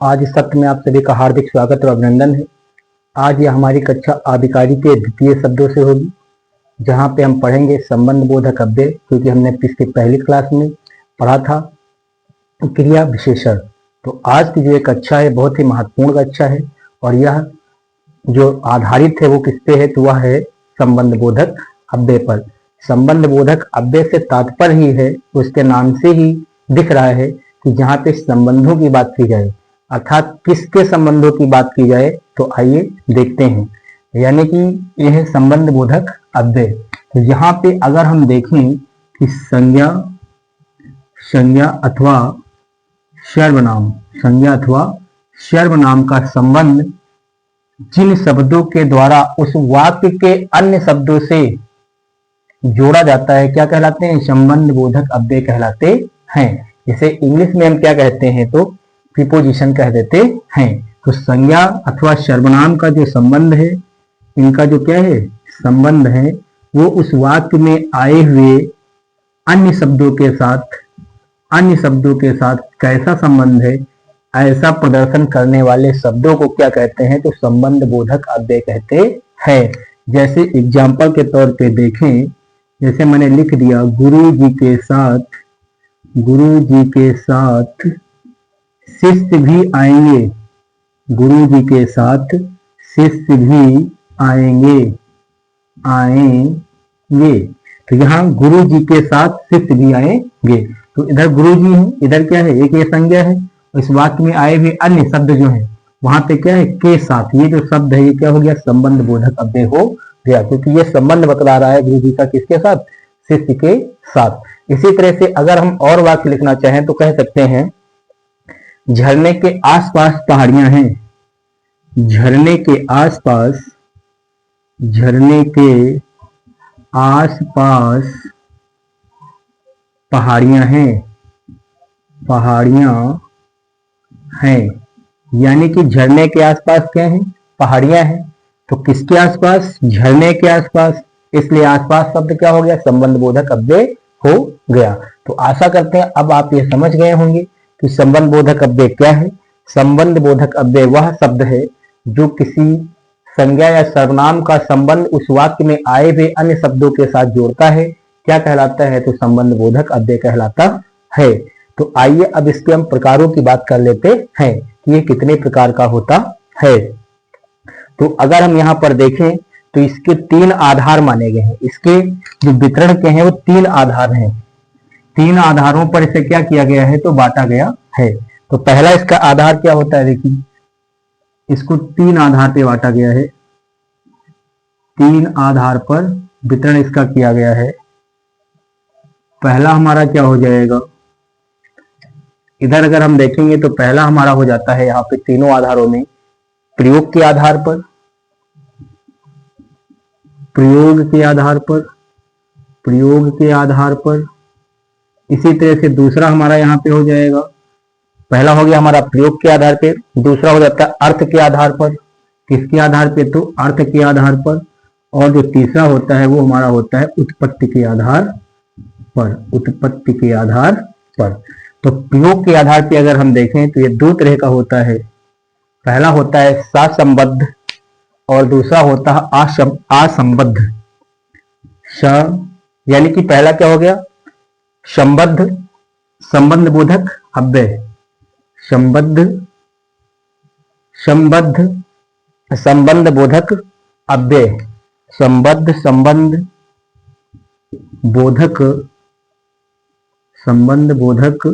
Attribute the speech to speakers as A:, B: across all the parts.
A: आज इस सत्र में आप सभी का हार्दिक स्वागत और अभिनंदन है। आज यह हमारी कक्षा आधिकारी के द्वितीय शब्दों से होगी, जहां पे हम पढ़ेंगे संबंध बोधक अव्यय, क्योंकि हमने पिछली पहली क्लास में पढ़ा था क्रिया विशेषण। तो आज की जो एक कक्षा है बहुत ही महत्वपूर्ण कक्षा है और यह जो आधारित है वो किस पे है, तो वह है संबंध बोधक अव्यय पर। संबंध बोधक अव्यय से तात्पर्य ही है, उसके नाम से ही दिख रहा है कि जहाँ पे संबंधों की बात की जाए, अर्थात किसके संबंधों की बात की जाए, तो आइए देखते हैं। यानी कि यह संबंध बोधक अव्यय। तो यहाँ पे अगर हम देखें कि संज्ञा अथवा सर्वनाम का संबंध जिन शब्दों के द्वारा उस वाक्य के अन्य शब्दों से जोड़ा जाता है, क्या कहलाते हैं? संबंध बोधक अव्यय कहलाते हैं। जैसे इंग्लिश में हम क्या कहते हैं, तो प्रीपोजिशन कह देते हैं। तो संज्ञा अथवा सर्वनाम का जो संबंध है, इनका जो क्या है संबंध है, वो उस वाक्य में आए हुए अन्य शब्दों के साथ कैसा संबंध है, ऐसा प्रदर्शन करने वाले शब्दों को क्या कहते हैं, तो संबंध बोधक अव्यय कहते हैं। जैसे एग्जाम्पल के तौर पे देखें, जैसे मैंने लिख दिया गुरु जी के साथ शिष्य भी आएंगे, गुरु जी के साथ शिष्य भी आएंगे। तो यहाँ गुरु जी के साथ शिष्य भी आएंगे, तो इधर गुरु जी है, इधर क्या है, एक ये संज्ञा है। इस वाक्य में आए हुए अन्य शब्द जो है वहां पे क्या है, के साथ, ये जो शब्द है ये क्या हो गया, संबंध बोधक अव्यय हो गया, क्योंकि ये संबंध बतला रहा है गुरु जी का किसके साथ, शिष्य के साथ। इसी तरह से अगर हम और वाक्य लिखना चाहें तो कह सकते हैं झरने के आसपास पहाड़ियां हैं, झरने के आसपास पहाड़ियां हैं। यानी कि झरने के आसपास क्या है, पहाड़ियां हैं। तो किसके आसपास, झरने के आसपास, इसलिए आसपास शब्द क्या हो गया, संबंध बोधक अव्यय हो गया। तो आशा करते हैं अब आप ये समझ गए होंगे कि संबंध बोधक अव्यय क्या है। संबंध बोधक अव्यय वह शब्द है जो किसी संज्ञा या सर्वनाम का संबंध उस वाक्य में आए हुए अन्य शब्दों के साथ जोड़ता है, क्या कहलाता है, तो संबंध बोधक अव्यय कहलाता है। तो आइए अब इसके हम प्रकारों की बात कर लेते हैं कि ये कितने प्रकार का होता है। तो अगर हम यहाँ पर देखें तो इसके 3 आधार माने गए हैं। इसके जो वितरण के हैं वो 3 आधार हैं। 3 आधारों पर इसे क्या किया गया है, तो बांटा गया है। तो पहला इसका आधार क्या होता है, देखिए इसको 3 आधार पे बांटा गया है। 3 आधार पर वितरण इसका किया गया है। पहला हमारा क्या हो जाएगा, इधर अगर हम देखेंगे तो पहला हमारा हो जाता है यहाँ पे तीनों आधारों में प्रयोग के आधार पर, इसी तरह से दूसरा हमारा यहाँ पे हो जाएगा, पहला हो गया हमारा प्रयोग के आधार पे, दूसरा हो जाता है अर्थ के आधार पर। किसके आधार पे, तो अर्थ के आधार पर। और जो तीसरा होता है वो हमारा होता है उत्पत्ति के आधार पर। तो प्रयोग के आधार पे अगर हम देखें तो ये 2 तरह का होता है। पहला होता है ससंबद्ध और दूसरा होता है असंबद्ध। यानी कि पहला क्या हो गया, संबंध बोधक अव्यय, संबंध बोधक अव्यय, संबंध बोधक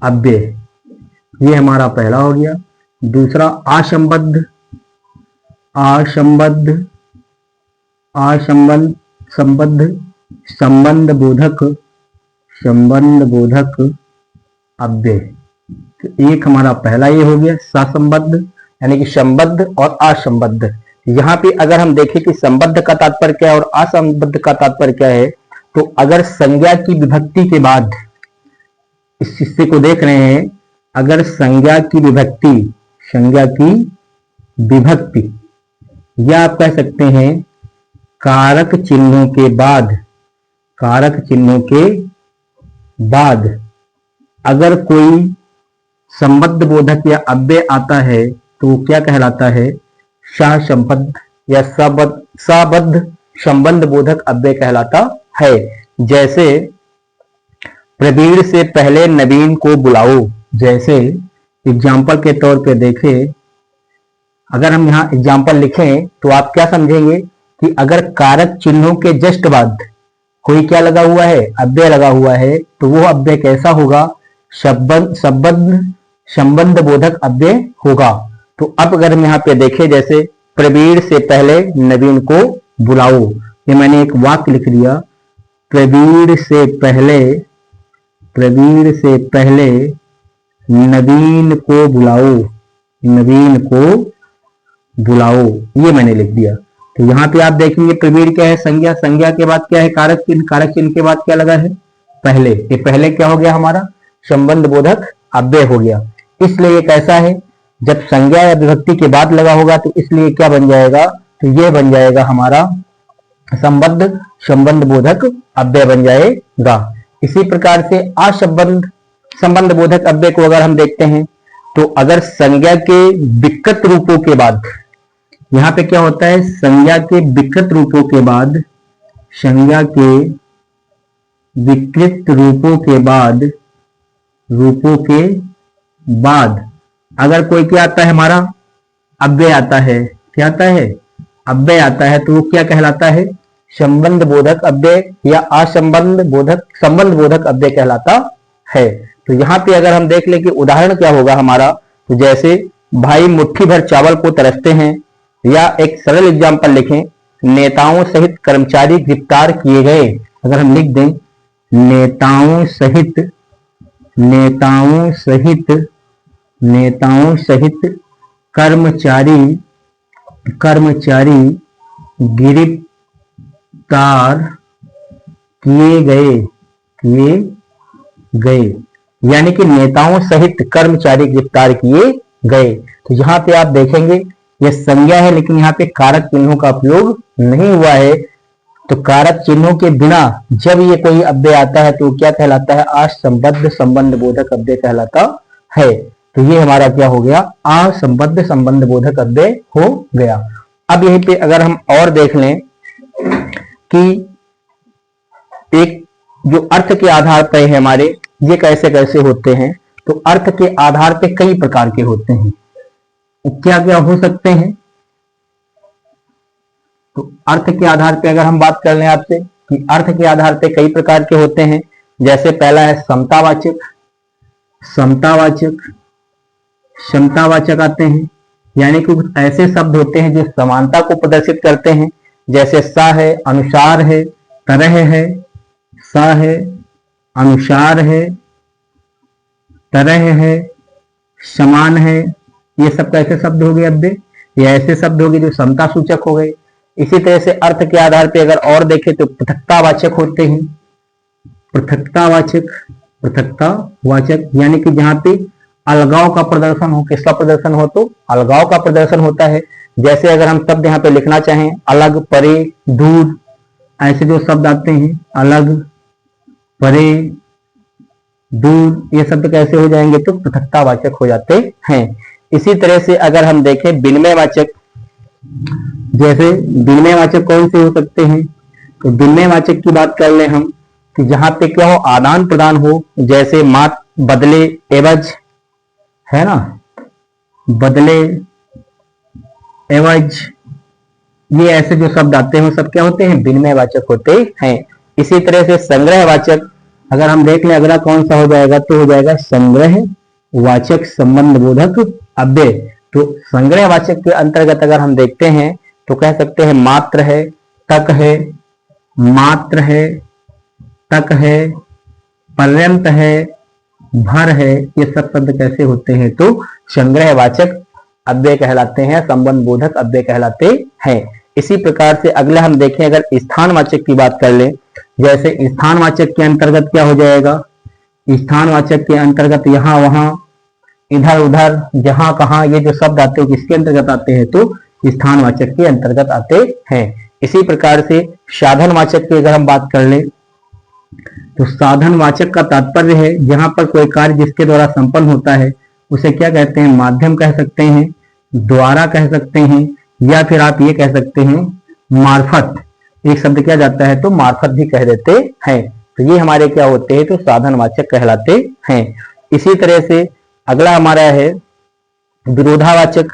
A: अव्यय, ये हमारा पहला हो गया। दूसरा असंबद्ध संबंध बोधक अव्यय। तो एक हमारा पहला ये हो गया ससंबद्ध, यानी कि संबद्ध और असंबद्ध। यहाँ पे अगर हम देखें कि संबद्ध का तात्पर्य क्या है और असंबद्ध का तात्पर्य क्या है, तो अगर संज्ञा की विभक्ति के बाद, इस हिस्से को देख रहे हैं, अगर संज्ञा की विभक्ति या आप कह सकते हैं कारक चिन्हों के बाद अगर कोई संबद्ध बोधक या अव्यय आता है तो वो क्या कहलाता है? सहसंबद्ध या सबद्ध संबंध बोधक अव्यय कहलाता है। जैसे प्रवीण से पहले नवीन को बुलाओ। जैसे एग्जाम्पल के तौर पे देखें, अगर हम यहाँ एग्जाम्पल लिखें तो आप क्या समझेंगे कि अगर कारक चिन्हों के जस्ट बाद कोई क्या लगा हुआ है? अव्यय लगा हुआ है, तो वो अव्यय कैसा होगा? संबंध बोधक अव्यय होगा। तो अब अगर हम यहाँ पे देखें, जैसे प्रवीण से पहले नवीन को बुलाओ, ये मैंने एक वाक्य लिख दिया, प्रवीण से पहले नवीन को बुलाओ, नवीन को बुलाओ, ये मैंने लिख दिया। तो यहाँ पे आप देखेंगे प्रवीण क्या है? संज्ञा, संज्ञा के बाद क्या है? कारक चिन्ह, कारक चिन्ह के बाद क्या लगा है? पहले। ये पहले क्या हो गया हमारा? संबंध बोधक अव्यय हो गया। इसलिए ये कैसा है? जब संज्ञा या विभक्ति के बाद लगा होगा तो इसलिए क्या बन जाएगा? तो ये बन जाएगा हमारा संबंध बोधक अव्यय बन जाएगा। इसी प्रकार से संबंध बोधक अव्यय को अगर हम देखते हैं तो अगर संज्ञा के विकृत रूपों के बाद, यहां पे क्या होता है? संज्ञा के विकृत रूपों के बाद, संज्ञा के विकृत रूपों के बाद अगर कोई क्या आता है? हमारा अव्यय आता है। क्या आता है? अव्यय आता है, तो वो क्या कहलाता है? संबंध बोधक अव्यय या संबंध बोधक अव्यय कहलाता है। तो यहाँ पे अगर हम देख लें कि उदाहरण क्या होगा हमारा, तो जैसे भाई मुट्ठी भर चावल को तरसते हैं, या एक सरल एग्जाम्पल लिखें, नेताओं सहित कर्मचारी गिरफ्तार किए गए। अगर हम लिख दें नेताओं सहित कर्मचारी गिरफ्तार किए गए, यानी कि नेताओं सहित कर्मचारी गिरफ्तार किए गए। तो यहाँ पे आप देखेंगे ये संज्ञा है, लेकिन यहाँ पे कारक चिन्हों का उपयोग नहीं हुआ है। तो कारक चिन्हों के बिना जब ये कोई अव्यय आता है तो क्या कहलाता है? असंबद्ध संबंध बोधक अव्यय कहलाता है। तो ये हमारा क्या हो गया? असंबद्ध संबंध बोधक अव्यय हो गया। अब यहीं पे अगर हम और देख लें कि एक जो अर्थ के आधार पर है हमारे, ये कैसे कैसे होते हैं? तो अर्थ के आधार पे कई प्रकार के होते हैं। क्या क्या हो सकते हैं? तो अर्थ के आधार पे अगर हम बात कर लें आपसे कि अर्थ के आधार पे कई प्रकार के होते हैं। जैसे पहला है समतावाचक आते हैं, यानी कि कुछ ऐसे शब्द होते हैं जो समानता को प्रदर्शित करते हैं। जैसे सा है, अनुसार है, तरह है, सा है, अनुसार है, तरह है, समान है, ये सब कैसे शब्द हो गए? अव्यय। ये ऐसे शब्द हो गए जो समता सूचक हो गए। इसी तरह से अर्थ के आधार पे अगर और देखें तो पृथकतावाचक होते हैं। पृथकतावाचक यानी कि जहां पे अलगाव का प्रदर्शन हो, किसका प्रदर्शन हो? तो अलगाव का प्रदर्शन होता है। जैसे अगर हम शब्द यहाँ पे लिखना चाहें, अलग, परे, दूर, ऐसे जो शब्द आते हैं, अलग, परे, दूर, ये शब्द कैसे हो जाएंगे? तो पृथकतावाचक हो जाते हैं। इसी तरह से अगर हम देखें विनिमयवाचक, जैसे विनिमयवाचक कौन से हो सकते हैं? तो विनिमयवाचक की बात कर ले हम कि जहां पे क्या हो? आदान प्रदान हो। जैसे मात, बदले, एवज, है ना, बदले, एवज, ये ऐसे जो शब्द आते हैं वो सब क्या होते हैं? विनिमयवाचक होते हैं। इसी तरह से संग्रहवाचक अगर हम देख लें, अगला कौन सा हो जाएगा? तो हो जाएगा संग्रहवाचक संबंध बोधक अव्यय। तो संग्रहवाचक के अंतर्गत अगर हम देखते हैं तो कह सकते हैं मात्र है, तक है, मात्र है, तक है, पर्यंत है, भर है, ये सब शब्द कैसे होते हैं? तो संग्रहवाचक अव्यय कहलाते हैं, संबंध बोधक अव्यय कहलाते हैं। इसी प्रकार से अगला हम देखें, अगर स्थानवाचक की बात कर लें, जैसे स्थानवाचक के अंतर्गत क्या हो जाएगा? स्थानवाचक के अंतर्गत यहाँ वहां, इधर उधर, जहां कहां, ये जो शब्द आते हैं किसके अंतर्गत आते हैं? तो स्थानवाचक के अंतर्गत आते हैं। इसी प्रकार से साधनवाचक की अगर हम बात कर लें तो साधनवाचक का तात्पर्य है जहां पर कोई कार्य जिसके द्वारा संपन्न होता है उसे क्या कहते हैं, माध्यम कह सकते हैं, द्वारा कह सकते हैं, या फिर आप ये कह सकते हैं मार्फत। एक शब्द क्या जाता है तो मार्फत भी कह देते हैं। तो ये हमारे क्या होते हैं तो साधनवाचक कहलाते हैं। इसी तरह से अगला हमारा है विरोधावाचक।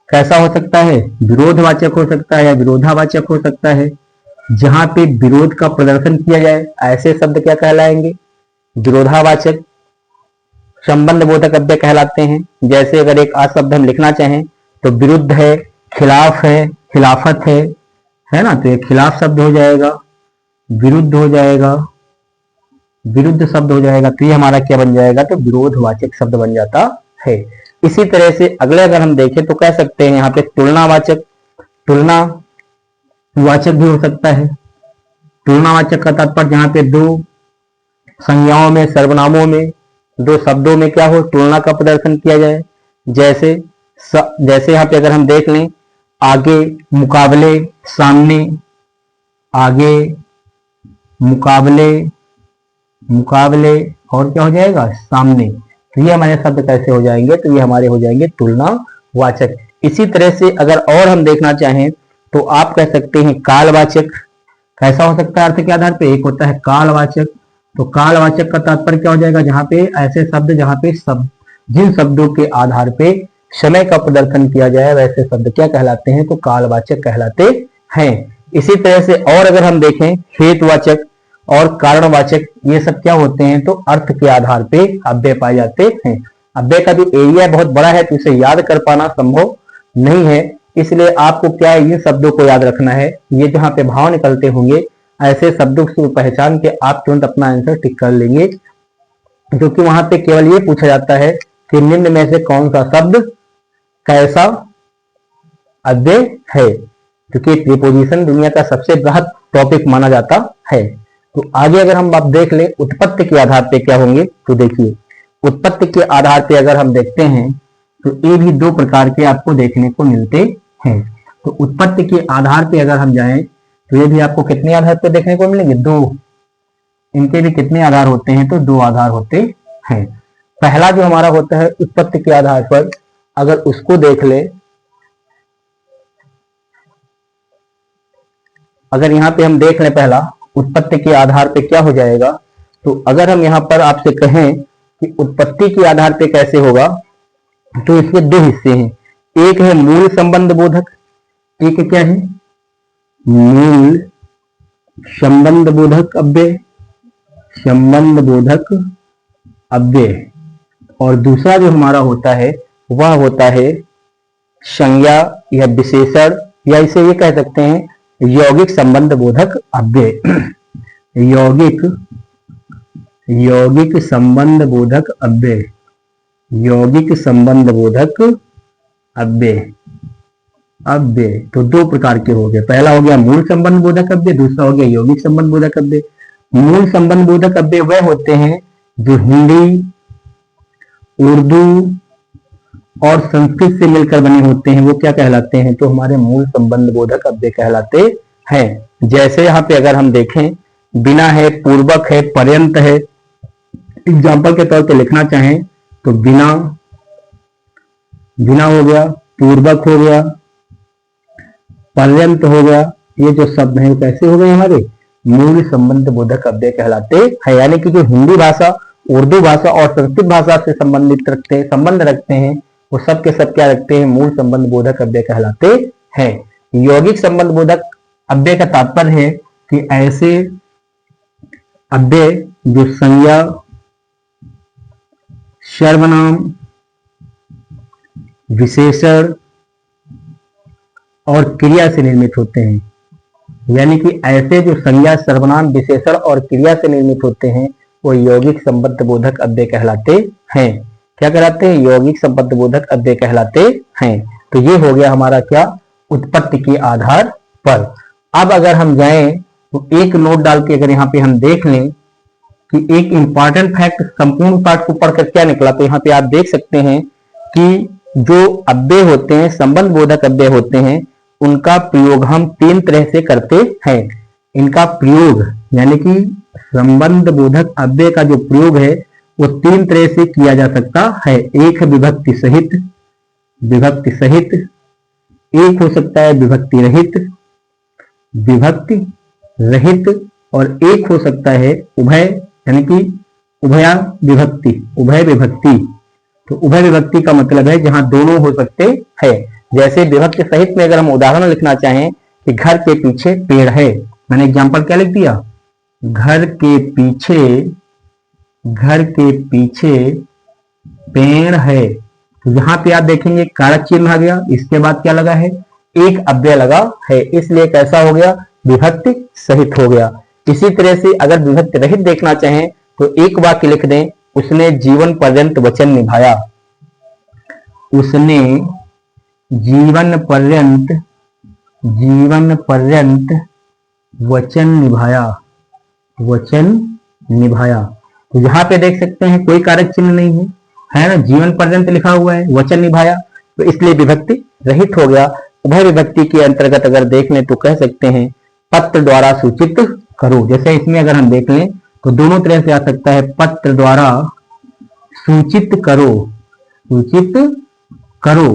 A: कैसा हो सकता है, विरोधवाचक हो सकता है या विरोधावाचक हो सकता है। जहां पे विरोध का प्रदर्शन किया जाए ऐसे शब्द क्या कहलाएंगे, विरोधावाचक। संबंध बोधक अव्यय कहलाते हैं। जैसे अगर एक आ शब्द हम लिखना चाहें तो विरुद्ध है, खिलाफ है, खिलाफत है ना, तो ये खिलाफ शब्द हो जाएगा, विरुद्ध हो जाएगा, विरुद्ध शब्द हो जाएगा, तो ये हमारा क्या बन जाएगा तो विरोधवाचक शब्द बन जाता है। इसी तरह से अगले अगर हम देखें तो कह सकते हैं यहाँ पे तुलनावाचक। तुलनावाचक भी हो सकता है। तुलनावाचक का तात्पर्य जहां पे दो संज्ञाओं में, सर्वनामों में, दो शब्दों में क्या हो, तुलना का प्रदर्शन किया जाए। जैसे यहाँ पे अगर हम देख लें, आगे, मुकाबले, सामने, आगे, मुकाबले, मुकाबले और क्या हो जाएगा, सामने। तो ये हमारे शब्द कैसे हो जाएंगे, तो ये हमारे हो जाएंगे तुलनावाचक। इसी तरह से अगर और हम देखना चाहें तो आप कह सकते हैं कालवाचक। कैसा हो सकता है, अर्थ के आधार पे। एक होता है कालवाचक, तो कालवाचक का तात्पर्य क्या हो जाएगा, जहां पे ऐसे शब्द जहां पे जिन शब्दों के आधार पे समय का प्रदर्शन किया जाए वैसे शब्द क्या कहलाते हैं तो कालवाचक कहलाते हैं। इसी तरह से और अगर हम देखें हेतुवाचक और कारणवाचक, ये सब क्या होते हैं तो अर्थ के आधार पे अव्यय पाए जाते हैं। अव्यय का भी एरिया बहुत बड़ा है तो इसे याद कर पाना संभव नहीं है, इसलिए आपको क्या है इन शब्दों को याद रखना है। ये जहां पे भाव निकलते होंगे ऐसे शब्दों को पहचान के आप तुरंत अपना आंसर टिक कर लेंगे, क्योंकि वहां पे केवल ये पूछा जाता है कि निम्न में से कौन सा शब्द कैसा अव्यय है, क्योंकि प्रीपोजिशन दुनिया का सबसे बृहद टॉपिक माना जाता है। तो आगे अगर हम आप देख लें उत्पत्ति के आधार पे क्या होंगे, तो देखिए उत्पत्ति के आधार पे अगर हम देखते हैं तो ये भी दो प्रकार के आपको देखने को मिलते हैं। तो उत्पत्ति के आधार पे अगर हम जाएं तो ये भी आपको कितने आधार पे देखने को मिलेंगे, दो। इनके भी कितने आधार होते हैं तो दो आधार होते हैं। पहला जो हमारा होता है उत्पत्ति के आधार पर, अगर उसको देख ले, अगर यहाँ पे हम देख लें पहला उत्पत्ति के आधार पे क्या हो जाएगा, तो अगर हम यहाँ पर आपसे कहें कि उत्पत्ति के आधार पे कैसे होगा, तो इसके दो हिस्से हैं। एक है मूल संबंध बोधक, एक क्या है मूल संबंध बोधक अव्यय, संबंध बोधक अव्यय, और दूसरा जो हमारा होता है वह होता है संज्ञा या विशेषण, या इसे ये कह सकते हैं यौगिक संबंध बोधक अव्यय। यौगिक संबंध बोधक अव्यय, यौगिक संबंध बोधक अव्यय। तो दो प्रकार के हो गए, पहला हो गया मूल संबंध बोधक अव्यय, दूसरा हो गया यौगिक संबंध बोधक अव्यय। मूल संबंध बोधक अव्यय वह होते हैं जो हिंदी, उर्दू और संस्कृत से मिलकर बने होते हैं, वो क्या कहलाते हैं तो हमारे मूल संबंध बोधक अव्यय कहलाते हैं। जैसे यहाँ पे अगर हम देखें बिना है, पूर्वक है, पर्यंत है। एग्जाम्पल के तौर पे लिखना चाहें तो बिना हो गया, पूर्वक हो गया, पर्यंत हो गया, ये जो शब्द हैं कैसे हो गए हमारे मूल संबंध बोधक अव्यय कहलाते हैं। यानी कि जो हिंदी भाषा, उर्दू भाषा और संस्कृत भाषा से संबंध रखते हैं वो सब के सब क्या रखते हैं, मूल संबंध बोधक अव्यय कहलाते हैं। यौगिक संबंध बोधक अव्यय का तात्पर्य है कि ऐसे अव्यय जो संज्ञा, सर्वनाम, विशेषण और क्रिया से निर्मित होते हैं। यानी कि ऐसे जो संज्ञा, सर्वनाम, विशेषण और क्रिया से निर्मित होते हैं वो यौगिक संबंध बोधक अव्यय कहलाते हैं। क्या कहलाते हैं, यौगिक संबंध बोधक अव्यय कहलाते हैं। तो ये हो गया हमारा क्या, उत्पत्ति के आधार पर। अब अगर हम जाएं तो एक नोट डाल के अगर यहाँ पे हम देख लें कि एक इंपॉर्टेंट फैक्ट संपूर्ण पाठ को पढ़कर क्या निकला, तो यहाँ पे आप देख सकते हैं कि जो अव्यय होते हैं, संबंध बोधक अव्यय होते हैं, उनका प्रयोग हम तीन तरह से करते हैं। इनका प्रयोग यानी कि संबंध बोधक अव्यय का जो प्रयोग है वो तीन तरह से किया जा सकता है। एक है विभक्ति सहित, विभक्ति सहित, एक हो सकता है विभक्ति रहित, विभक्ति रहित, और एक हो सकता है उभय, यानी कि उभया विभक्ति, उभय विभक्ति। तो उभय विभक्ति का मतलब है जहां दोनों हो सकते हैं। जैसे विभक्ति सहित में अगर हम उदाहरण लिखना चाहें कि घर के पीछे पेड़ है, मैंने एग्जांपल क्या लिख दिया, घर के पीछे, घर के पीछे पेड़ है। तो यहां पे आप देखेंगे कारक चिन्ह आ गया, इसके बाद क्या लगा है, एक अव्यय लगा है, इसलिए कैसा हो गया, विभक्ति सहित हो गया। इसी तरह से अगर विभक्ति रहित देखना चाहें तो एक वाक्य लिख दें, उसने जीवन पर्यंत वचन निभाया, उसने जीवन पर्यंत, जीवन पर्यंत वचन निभाया, वचन निभाया। तो यहां पे देख सकते हैं कोई कारक चिन्ह नहीं है ना, जीवन पर्यंत लिखा हुआ है, वचन निभाया, तो इसलिए विभक्ति रहित हो गया। उभय विभक्ति के अंतर्गत अगर देख लें तो कह सकते हैं पत्र द्वारा सूचित करो। जैसे इसमें अगर हम देख लें तो दोनों तरह से आ सकता है, पत्र द्वारा सूचित करो, सूचित करो,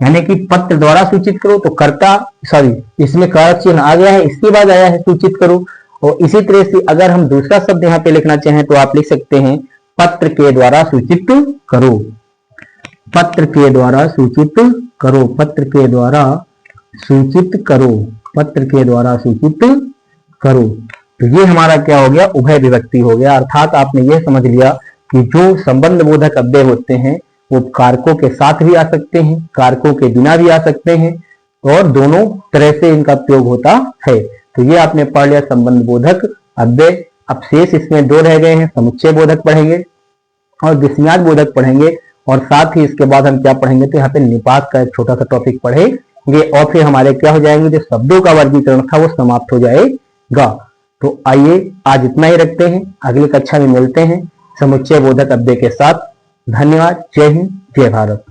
A: यानी कि पत्र द्वारा सूचित करो, तो कर्ता, सॉरी इसमें कारक चिन्ह आ गया है, इसके बाद आया है सूचित करो। और इसी तरह से अगर हम दूसरा शब्द यहाँ पे लिखना चाहें तो आप लिख सकते हैं पत्र के द्वारा सूचित करो, पत्र के द्वारा सूचित करो, पत्र के द्वारा सूचित करो, पत्र के द्वारा सूचित करो। तो ये हमारा क्या हो गया, उभय विभक्ति हो गया। अर्थात आपने ये समझ लिया कि जो संबंध बोधक अव्यय होते हैं वो कारकों के साथ भी आ सकते हैं, कारकों के बिना भी आ सकते हैं, और दोनों तरह से इनका प्रयोग होता है। तो ये आपने पढ़ लिया संबंध बोधक अव्यय। अब शेष इसमें दो रह गए हैं, समुच्चय बोधक पढ़ेंगे और विषयार्थ बोधक पढ़ेंगे, और साथ ही इसके बाद हम क्या पढ़ेंगे, तो यहाँ पे निपात का एक छोटा सा टॉपिक पढ़ेंगे, और फिर हमारे क्या हो जाएंगे, जो शब्दों का वर्गीकरण था वो समाप्त हो जाएगा। तो आइए आज इतना ही रखते हैं, अगली कक्षा में मिलते हैं समुच्चय बोधक अव्यय के साथ। धन्यवाद। जय हिंद, जय भारत।